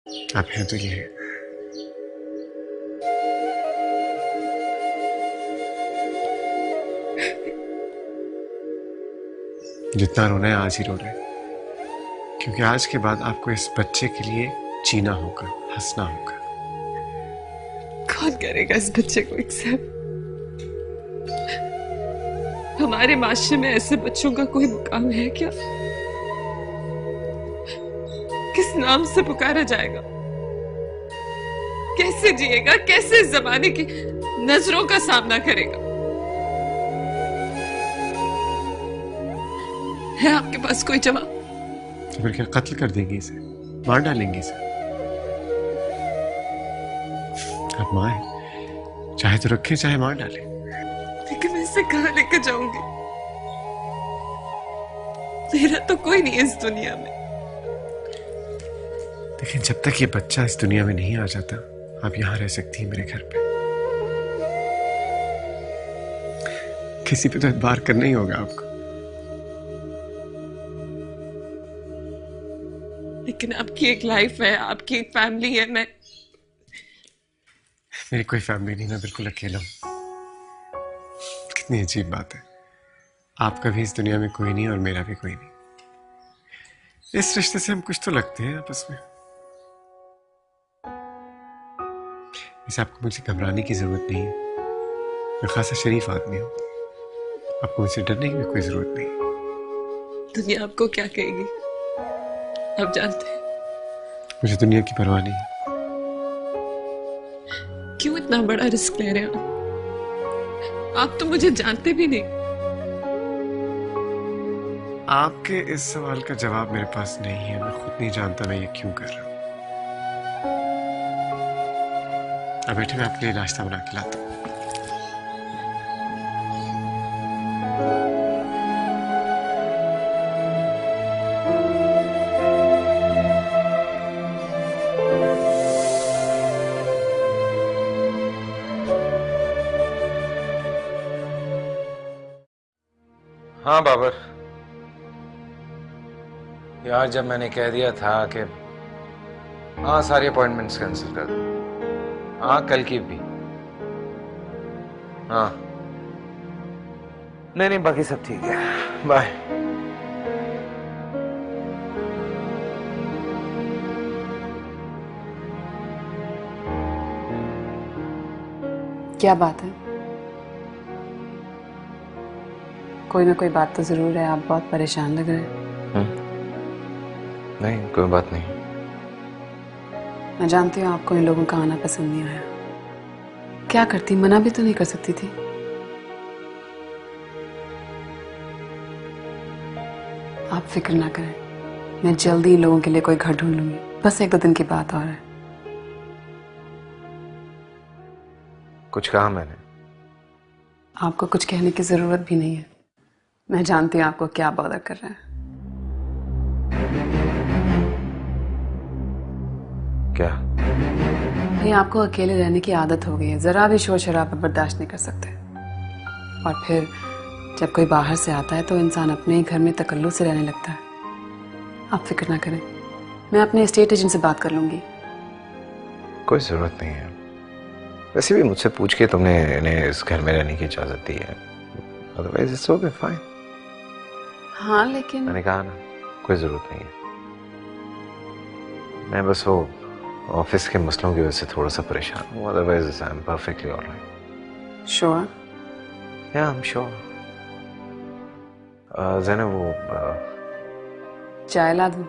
आप हैं तो ये है। जितना रोना है आज ही रो रहे हैं, क्योंकि आज के बाद आपको इस बच्चे के लिए जीना होगा, हंसना होगा। कौन करेगा इस बच्चे को एक्सेप्ट? हमारे माशरे में ऐसे बच्चों का कोई मुकाम है क्या? किस नाम से पुकारा जाएगा? कैसे जिएगा? कैसे इस जमाने की नजरों का सामना करेगा? है आपके पास कोई जवाब? तो फिर क्या कत्ल कर देंगे इसे, मार डालेंगे इसे? आप मां हैं, चाहे तो रखें चाहे मार डालें। लेकिन मैं इसे कहां लेकर जाऊंगी? मेरा तो कोई नहीं है इस दुनिया में। लेकिन जब तक ये बच्चा इस दुनिया में नहीं आ जाता, आप यहां रह सकती हैं मेरे घर पे। किसी पे तो एतबार करना ही होगा आपको। लेकिन आपकी एक लाइफ है, आपकी एक फैमिली है। मेरी कोई फैमिली नहीं, मैं बिल्कुल अकेला हूं। कितनी अजीब बात है, आपका भी इस दुनिया में कोई नहीं और मेरा भी कोई नहीं। इस रिश्ते से हम कुछ तो लगते हैं आपस में। इसे आपको मुझसे घबराने की जरूरत नहीं है, मैं खासा शरीफ आदमी हूं। आपको मुझसे डरने की भी कोई जरूरत नहीं। दुनिया आपको क्या कहेगी आप जानते हैं? मुझे दुनिया की परवाह नहीं है। क्यों इतना बड़ा रिस्क ले रहे हैं आप तो मुझे जानते भी नहीं। आपके इस सवाल का जवाब मेरे पास नहीं है, मैं खुद नहीं जानता मैं ये क्यों कर रहा हूं। अब बैठे, मैं आपके लिए नाश्ता बना के लाता हूं। हाँ बाबर, यार जब मैंने कह दिया था कि हाँ सारी अपॉइंटमेंट्स कैंसिल कर दो, हाँ कल की भी, हाँ नहीं नहीं बाकी सब ठीक है, बाय। क्या बात है? कोई ना कोई बात तो जरूर है, आप बहुत परेशान लग रहे हैं। नहीं कोई बात नहीं। मैं जानती हूँ आपको इन लोगों का आना पसंद नहीं आया। क्या करती, मना भी तो नहीं कर सकती थी। आप फिक्र ना करें, मैं जल्दी इन लोगों के लिए कोई घर ढूंढ लूंगी। बस 1-2 दिन की बात और है। कुछ कहा मैंने? आपको कुछ कहने की जरूरत भी नहीं है। मैं जानती हूँ आपको क्या बॉदर कर रहा है। क्या? नहीं, आपको अकेले रहने की आदत हो गई है, जरा भी शोर शराबा बर्दाश्त नहीं कर सकते। और फिर जब कोई बाहर से आता है तो इंसान अपने ही घर में तकल्लुफ से रहने लगता है। आप फिक्र ना करें, मैं अपने एस्टेट एजेंट से बात कर लूंगी। कोई जरूरत नहीं है। वैसे भी मुझसे पूछ के तुमने इन्हें इस घर में रहने की इजाजत दी है, अदरवाइज इट्स ओके फाइन। हाँ लेकिन मैंने कहा ना, कोई जरूरत नहीं है। मैं बस वो ऑफिस के मसलों की वजह से थोड़ा सा परेशान हूँ, otherwise I am perfectly alright. Sure? या आई एम श्योर। ज़ैनब वो चाय ला दूं?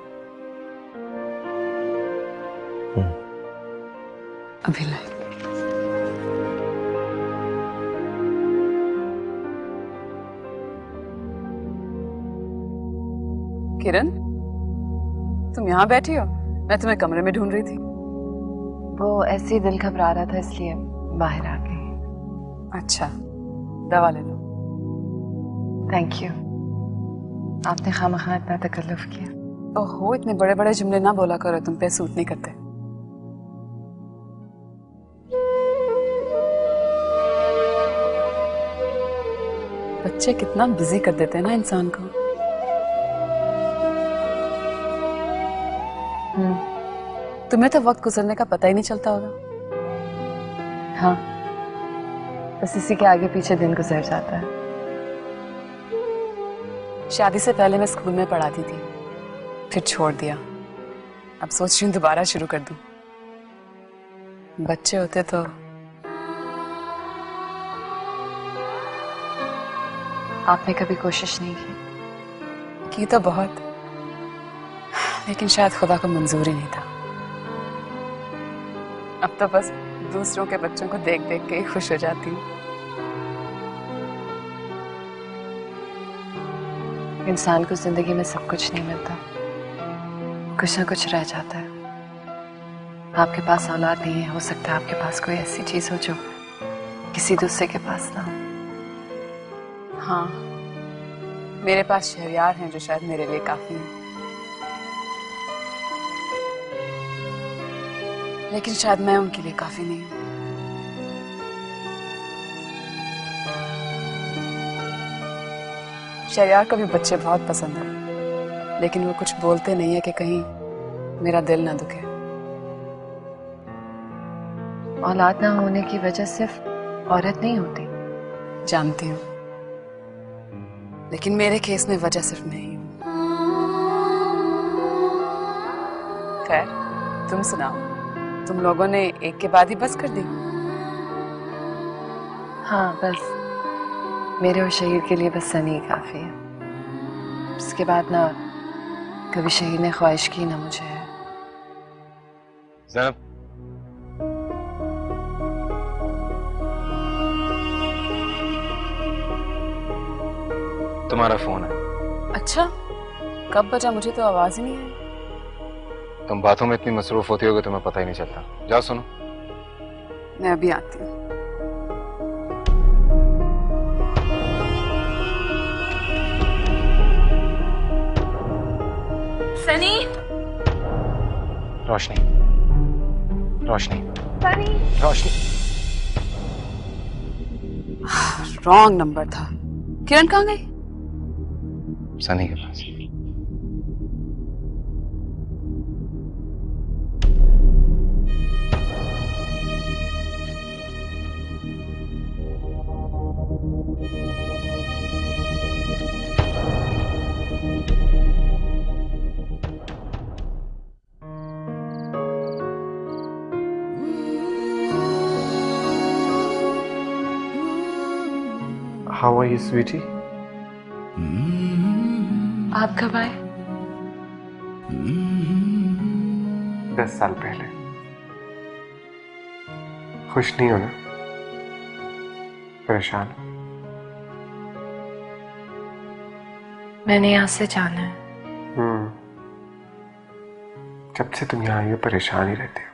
अभी लाई। किरण, तुम यहाँ बैठी हो? मैं तुम्हें कमरे में ढूंढ रही थी। वो ऐसे ही दिल घबरा रहा था इसलिए बाहर आ गई। अच्छा, दवा ले लो। Thank you. आपने खामखा इतना तकल्लुफ किया। ओहो, इतने बड़े बड़े जुमले ना बोला करो, तुम पे सूट नहीं करते। बच्चे कितना बिजी कर देते हैं ना इंसान को। तुम्हें तो वक्त गुजरने का पता ही नहीं चलता होगा। हाँ, बस इसी के आगे पीछे दिन गुजर जाता है। शादी से पहले मैं स्कूल में पढ़ाती थी, फिर छोड़ दिया। अब सोच रही हूँ दोबारा शुरू कर दूं। बच्चे होते तो आपने कभी कोशिश नहीं की? तो बहुत, लेकिन शायद खुदा को मंजूर ही नहीं था। अब तो बस दूसरों के बच्चों को देख देख के ही खुश हो जाती हूँ। इंसान को जिंदगी में सब कुछ नहीं मिलता, कुछ ना कुछ रह जाता है। आपके पास औलाद नहीं है, हो सकता है आपके पास कोई ऐसी चीज हो जो किसी दूसरे के पास ना हो। हाँ, मेरे पास शहरयार हैं जो शायद मेरे लिए काफी हैं, लेकिन शायद मैं उनके लिए काफी नहीं हूं। शहरयार को भी बच्चे बहुत पसंद हैं, लेकिन वो कुछ बोलते नहीं है कि कहीं मेरा दिल ना दुखे। औलाद ना होने की वजह सिर्फ औरत नहीं होती। जानती हूँ, लेकिन मेरे केस में वजह सिर्फ मैं ही हूँ। खैर, तुम सुनाओ, तुम लोगों ने एक के बाद ही बस कर दी? हाँ, बस मेरे और शहीर के लिए बस सनी ही काफी है। उसके बाद ना कभी शहीर ने ख्वाहिश की ना मुझे। ज़ैनब, तुम्हारा फोन है। अच्छा, कब बजा? मुझे तो आवाज ही नहीं आई। तुम बातों में इतनी मसरूफ होती होगी तुम्हें पता ही नहीं चलता। जाओ सुनो। मैं अभी आती हूँ। सनी, रोशनी, रोशनी, सनी, रोशनी। रॉन्ग नंबर था। किरण कहाँ गई? सनी के पास। How are you, sweetie? आप कब आए? 10 साल पहले। खुश नहीं हो ना? परेशान हो? मैंने यहाँ से जाना है। जब से तुम यहाँ आई हो परेशान ही रहते हो।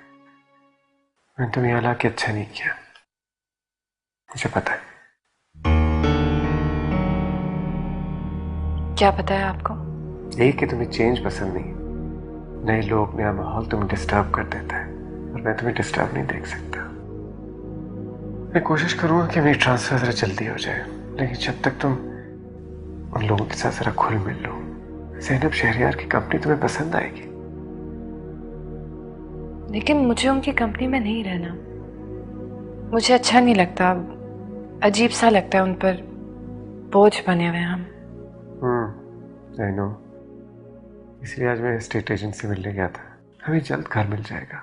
मैंने तुम्हें यहाँ लाके अच्छा नहीं किया, मुझे पता है। क्या पता है आपको? यही कि तुम्हें चेंज पसंद नहीं। नए लोग, नया माहौल तुम्हें डिस्टर्ब कर देता है, और मैं तुम्हें डिस्टर्ब नहीं देख सकता। मैं कोशिश करूंगा कि मेरी ट्रांसफर जरा जल्दी हो जाए, लेकिन जब तक तुम उन लोगों के साथ जरा घुल मिल लो। ज़ैनब, शहरयार की कंपनी तुम्हें पसंद आएगी। लेकिन मुझे उनकी कंपनी में नहीं रहना। मुझे अच्छा नहीं लगता, अजीब सा लगता है उन पर बोझ बने हुए हम। I know. इसलिए आज मैं स्टेट एजेंट से मिलने गया था। हमें जल्द घर मिल जाएगा।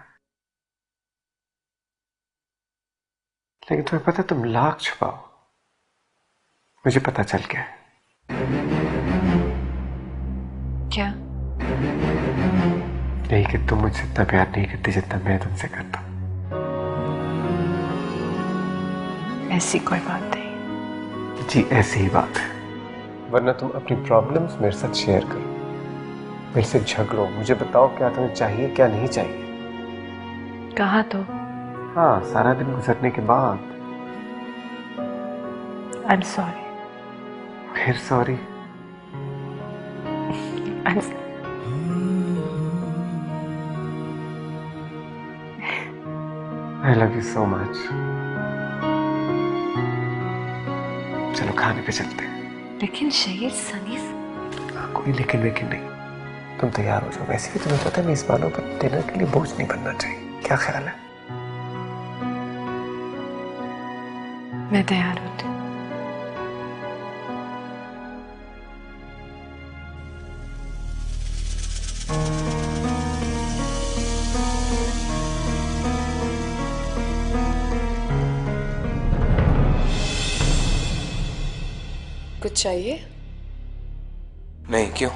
लेकिन तुम्हें पता है, तुम लाख छुपाओ, मुझे पता चल गया है। क्या? यही कि तुम मुझसे इतना प्यार नहीं करती जितना मैं तुमसे करता हूं। ऐसी कोई बात नहीं। जी, ऐसी ही बात है। वरना तुम अपनी प्रॉब्लम्स मेरे साथ शेयर करो, मेरे से झगड़ो, मुझे बताओ क्या तुम्हें चाहिए क्या नहीं चाहिए। कहा तो। हाँ, सारा दिन गुजरने के बाद। I am sorry. फिर sorry? I love you so much. चलो खाने पे चलते हैं। लेकिन शहीर सनी। कोई लेकिन वेकिन नहीं, तुम तैयार हो जाओ। वैसे भी तुम्हें पता है मेजबानों पर डिनर के लिए बोझ नहीं बनना चाहिए। क्या ख्याल है? मैं तैयार होती हूँ। कुछ चाहिए? नहीं, क्यों?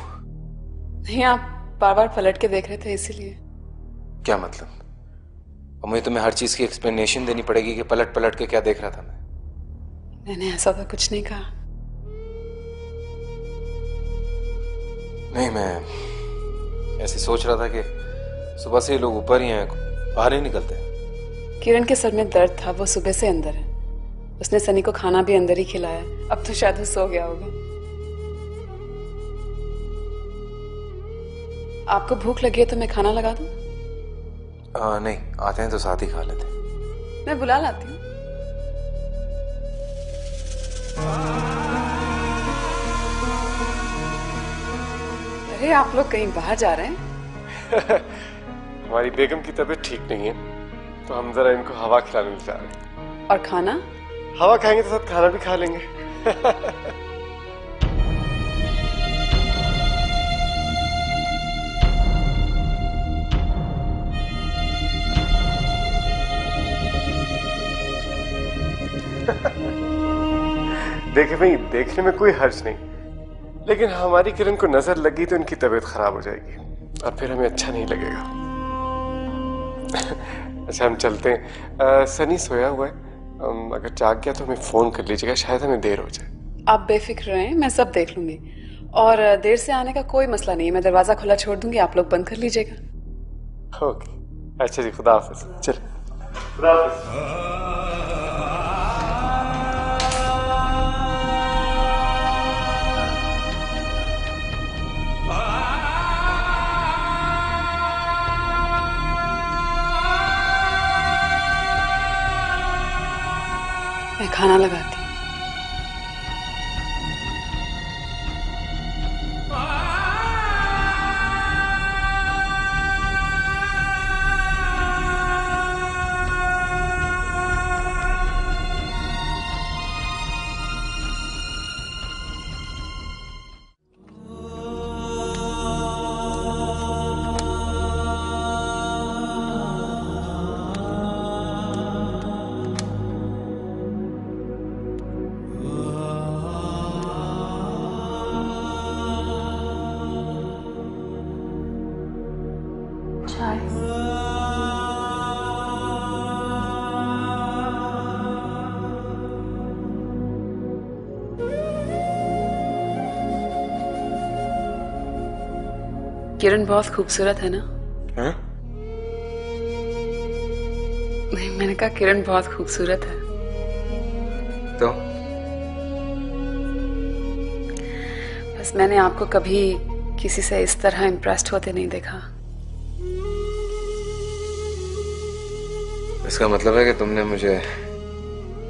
नहीं, आप बार बार पलट के देख रहे थे इसीलिए। क्या मतलब? और मुझे तुम्हें हर चीज की एक्सप्लेनेशन देनी पड़ेगी कि पलट पलट के क्या देख रहा था मैं? मैंने ऐसा तो कुछ नहीं कहा। नहीं, मैं ऐसे सोच रहा था कि सुबह से ये लोग ऊपर ही हैं, बाहर ही निकलते हैं। किरण के सर में दर्द था, वो सुबह से अंदर है। उसने सनी को खाना भी अंदर ही खिलाया। अब तो शायद वो सो गया होगा। आपको भूख लगी है तो मैं खाना लगा दूं? नहीं, आते हैं तो साथ ही खा लेते। मैं बुला लाती हूँ। अरे आप लोग कहीं बाहर जा रहे हैं? हमारी बेगम की तबीयत ठीक नहीं है, तो हम जरा इनको हवा खिलाने जा रहे हैं। और खाना? हवा खाएंगे तो साथ खाना भी खा लेंगे। देखे भाई, देखने में कोई हर्ज नहीं, लेकिन हमारी किरण को नजर लगी तो इनकी तबीयत खराब हो जाएगी और फिर हमें अच्छा नहीं लगेगा। अच्छा, हम चलते हैं। सनी सोया हुआ है, अगर जाग गया तो हमें फोन कर लीजिएगा, शायद हमें देर हो जाए। आप बेफिक्र रहें, मैं सब देख लूंगी। और देर से आने का कोई मसला नहीं है, मैं दरवाजा खुला छोड़ दूंगी, आप लोग बंद कर लीजिएगा। ओके, अच्छा जी, खुदा हाफिज। चल, खुदा हाफिज। मैं खाना लगाती हूँ। किरण बहुत खूबसूरत है ना? हाँ? नहीं, मैंने कहा किरण बहुत खूबसूरत है। तो बस मैंने आपको कभी किसी से इस तरह इम्प्रेस्ड होते नहीं देखा। इसका मतलब है कि तुमने मुझे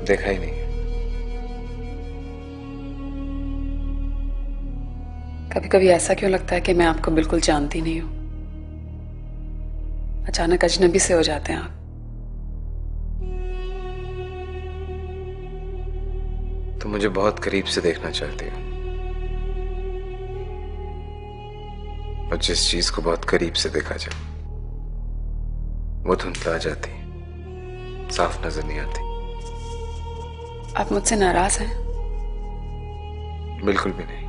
देखा ही नहीं। कभी कभी ऐसा क्यों लगता है कि मैं आपको बिल्कुल जानती नहीं हूं। अचानक अजनबी से हो जाते हैं आप। तुम मुझे बहुत करीब से देखना चाहती हो, और जिस चीज को बहुत करीब से देखा जाए वो धुंधला जाती, साफ नजर नहीं आती। आप मुझसे नाराज हैं? बिल्कुल भी नहीं।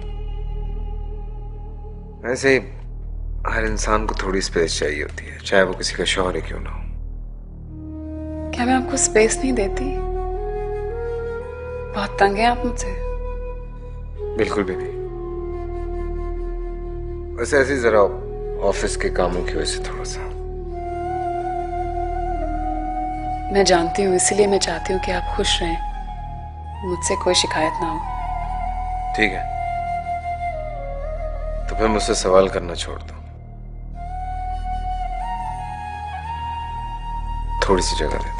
वैसे ही हर इंसान को थोड़ी स्पेस चाहिए होती है, चाहे वो किसी का शौहर ही क्यों ना हो। क्या मैं आपको स्पेस नहीं देती? बहुत तंग हैं आप मुझसे। बिल्कुल भी नहीं। वैसे ऐसे जरा ऑफिस के कामों की वजह से थोड़ा सा। मैं जानती हूँ, इसीलिए मैं चाहती हूँ कि आप खुश रहें, मुझसे कोई शिकायत ना हो। ठीक है, तो फिर मुझसे सवाल करना छोड़ दो। थोड़ी सी जगह दे।